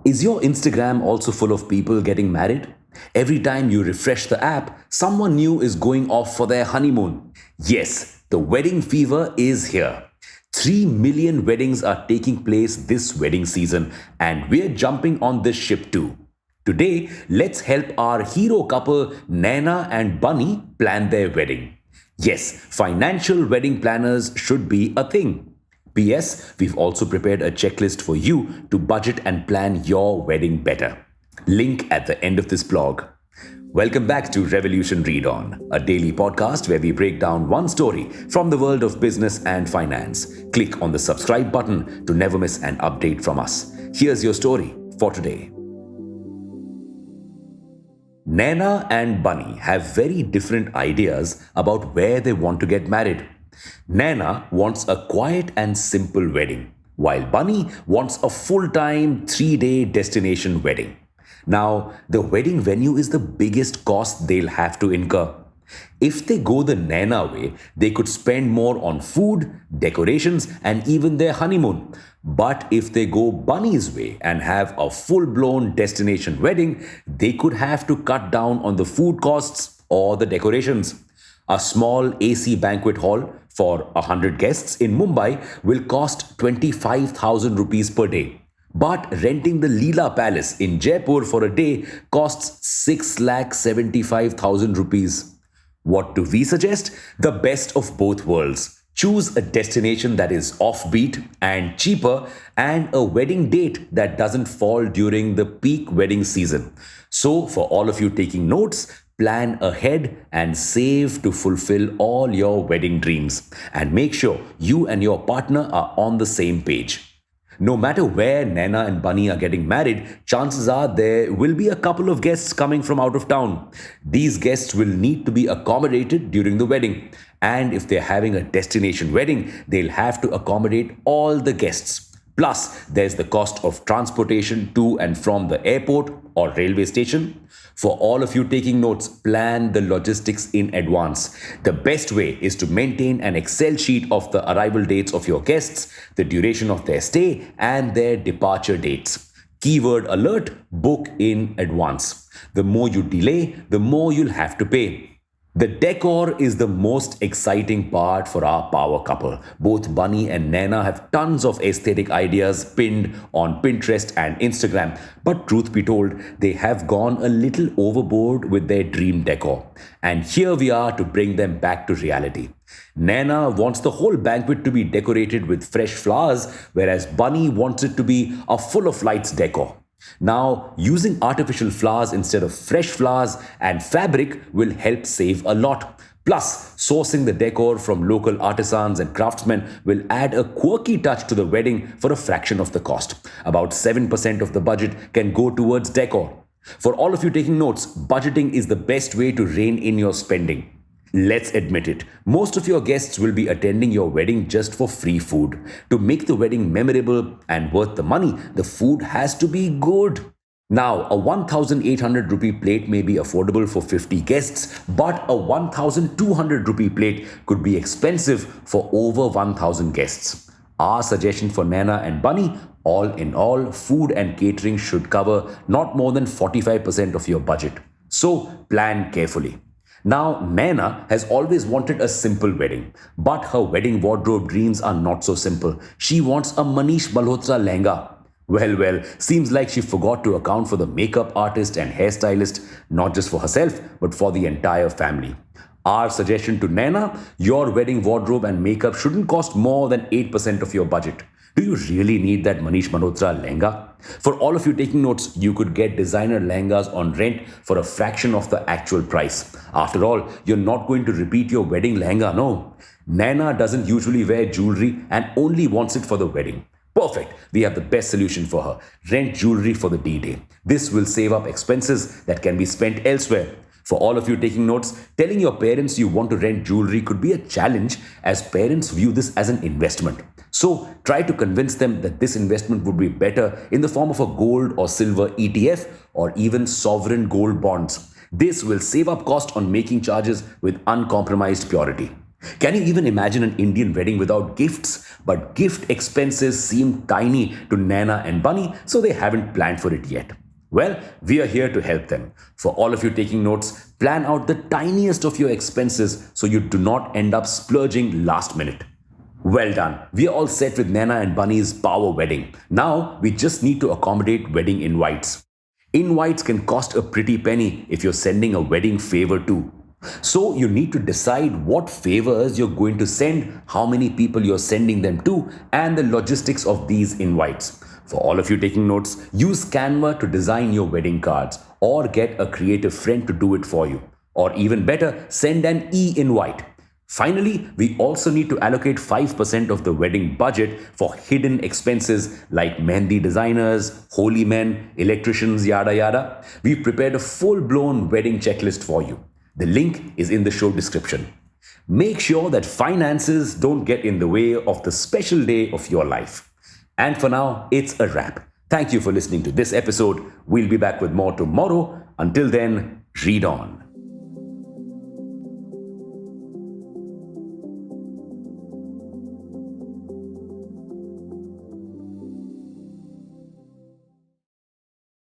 Is your Instagram also full of people getting married? Every time you refresh the app, someone new is going off for their honeymoon. Yes, the wedding fever is here. 3 million weddings are taking place this wedding season, and we're jumping on this ship too. Today, let's help our hero couple, Naina and Bunny, plan their wedding. Yes, financial wedding planners should be a thing. P.S. We've also prepared a checklist for you to budget and plan your wedding better. Link at the end of this blog. Welcome back to Revolution Read On, a daily podcast where we break down one story from the world of business and finance. Click on the subscribe button to never miss an update from us. Here's your story for today. Naina and Bunny have very different ideas about where they want to get married. Naina wants a quiet and simple wedding, while Bunny wants a full-time 3-day destination wedding. Now, the wedding venue is the biggest cost they'll have to incur. If they go the Naina way, they could spend more on food, decorations, and even their honeymoon. But if they go Bunny's way and have a full-blown destination wedding, they could have to cut down on the food costs or the decorations. A small AC banquet hall for 100 guests in Mumbai will cost 25,000 rupees per day. But renting the Leela Palace in Jaipur for a day costs 6,75,000 rupees. What do we suggest? The best of both worlds. Choose a destination that is offbeat and cheaper, and a wedding date that doesn't fall during the peak wedding season. So, for all of you taking notes, plan ahead and save to fulfill all your wedding dreams. And make sure you and your partner are on the same page. No matter where Naina and Bunny are getting married, chances are there will be a couple of guests coming from out of town. These guests will need to be accommodated during the wedding. And if they're having a destination wedding, they'll have to accommodate all the guests. Plus, there's the cost of transportation to and from the airport or railway station. For all of you taking notes, plan the logistics in advance. The best way is to maintain an Excel sheet of the arrival dates of your guests, the duration of their stay, and their departure dates. Keyword alert: book in advance. The more you delay, the more you'll have to pay. The decor is the most exciting part for our power couple. Both Bunny and Naina have tons of aesthetic ideas pinned on Pinterest and Instagram. But truth be told, they have gone a little overboard with their dream decor. And here we are to bring them back to reality. Naina wants the whole banquet to be decorated with fresh flowers, whereas Bunny wants it to be a full of lights decor. Now, using artificial flowers instead of fresh flowers and fabric will help save a lot. Plus, sourcing the decor from local artisans and craftsmen will add a quirky touch to the wedding for a fraction of the cost. About 7% of the budget can go towards decor. For all of you taking notes, budgeting is the best way to rein in your spending. Let's admit it, most of your guests will be attending your wedding just for free food. To make the wedding memorable and worth the money, the food has to be good. Now, a 1,800 rupee plate may be affordable for 50 guests, but a 1,200 rupee plate could be expensive for over 1,000 guests. Our suggestion for Naina and Bunny: all in all, food and catering should cover not more than 45% of your budget. So, plan carefully. Now, Naina has always wanted a simple wedding, but her wedding wardrobe dreams are not so simple. She wants a Manish Malhotra lehenga. Well, seems like she forgot to account for the makeup artist and hairstylist, not just for herself, but for the entire family. Our suggestion to Naina: your wedding wardrobe and makeup shouldn't cost more than 8% of your budget. Do you really need that Manish Malhotra lehenga? For all of you taking notes, you could get designer lehengas on rent for a fraction of the actual price. After all, you're not going to repeat your wedding lehenga, no. Naina doesn't usually wear jewelry and only wants it for the wedding. Perfect. We have the best solution for her. Rent jewelry for the D-Day. This will save up expenses that can be spent elsewhere. For all of you taking notes, telling your parents you want to rent jewelry could be a challenge, as parents view this as an investment. So try to convince them that this investment would be better in the form of a gold or silver ETF or even sovereign gold bonds. This will save up cost on making charges with uncompromised purity. Can you even imagine an Indian wedding without gifts? But gift expenses seem tiny to Nana and Bunny, so they haven't planned for it yet. Well, we are here to help them. For all of you taking notes, plan out the tiniest of your expenses so you do not end up splurging last minute. Well done. We are all set with Nana and Bunny's power wedding. Now we just need to accommodate wedding invites. Invites can cost a pretty penny if you're sending a wedding favor too. So you need to decide what favors you're going to send, how many people you're sending them to, and the logistics of these invites. For all of you taking notes, use Canva to design your wedding cards or get a creative friend to do it for you. Or even better, send an e-invite. Finally, we also need to allocate 5% of the wedding budget for hidden expenses like mehndi designers, holy men, electricians, yada yada. We've prepared a full-blown wedding checklist for you. The link is in the show description. Make sure that finances don't get in the way of the special day of your life. And for now, it's a wrap. Thank you for listening to this episode. We'll be back with more tomorrow. Until then, read on.